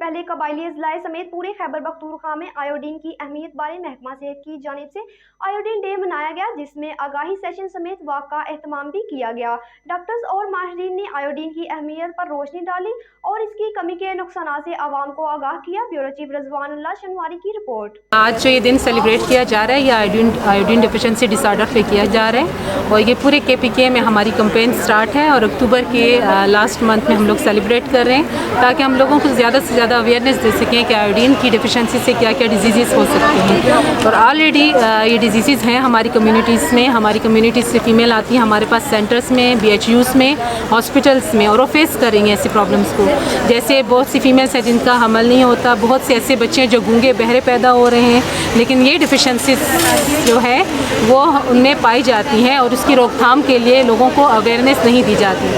पहले कबायली अजलाए समेत पूरे खैबर पख्तूनख्वा में आयोडीन की अहमियत बारे महकमा सेहत की जानिब से आयोडीन डे मनाया गया, जिसमें आगाही सेशन समेत वाक़ का एहतमाम भी किया गया। डॉक्टर्स और माहिरीन ने आयोडीन की अहमियत पर रोशनी डाली और इसकी कमी के नुकसान से आवाम को आगाह किया। ब्यूरो चीफ रजवानुल्लाह शनवारी की रिपोर्ट। आज जो ये दिन सेलिब्रेट किया जा रहा है, ये आयोडीन डिफिशेंसी डिसऑर्डर पे किया जा रहा है और ये पूरे KPK में हमारी कैंपेन स्टार्ट है और अक्टूबर के लास्ट मंथ में हम लोग सेलिब्रेट कर रहे हैं ताकि हम लोगों को ज़्यादा से ज़्यादा अवेयरनेस दे सकें कि आयोडीन की डिफिशेंसी से क्या क्या डिजीज़ हो सकती हैं। और ऑलरेडी ये डिजीज़ हैं हमारी कम्युनिटीज़ में, हमारी कम्युनिटीज़ से फ़ीमेल आती हैं हमारे पास सेंटर्स में, BHUs में, हॉस्पिटल्स में, और वो फेस कर रही हैं ऐसी प्रॉब्लम्स को। जैसे बहुत सी फीमेल्स हैं जिनका हमल नहीं होता, बहुत से ऐसे बच्चे हैं जो गूंगे बहरे पैदा हो रहे हैं, लेकिन ये डिफिशेंसीज जो है वो उनमें पाई जाती हैं और उसकी रोकथाम के लिए लोगों को अवेयरनेस नहीं दी जाती।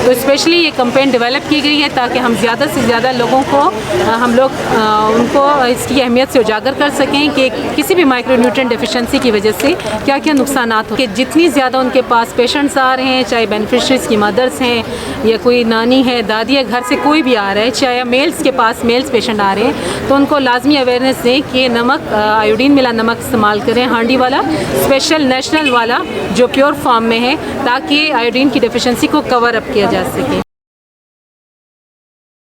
तो स्पेशली ये कैंपेन डेवलप की गई है ताकि हम ज़्यादा से ज़्यादा लोगों को हम लोग उनको इसकी अहमियत से उजागर कर सकें कि किसी भी माइक्रोन्यूट्रिएंट डेफिशिएंसी की वजह से क्या क्या नुकसान हो। कि जितनी ज़्यादा उनके पास पेशेंट्स आ रहे हैं, चाहे बेनिफिशरीज़ की मदर्स हैं या कोई नानी है, दादी है, घर से कोई भी आ रहा है, चाहे मेल्स के पास मेल्स पेशेंट आ रहे हैं, तो उनको लाजमी अवेयरनेस दें कि नमक आयोडीन मिला नमक इस्तेमाल करें, हांडी वाला, स्पेशल नेशनल वाला जो प्योर फॉर्म में है, ताकि आयोडीन की डेफिशिएंसी को कवर अप किया जा सके।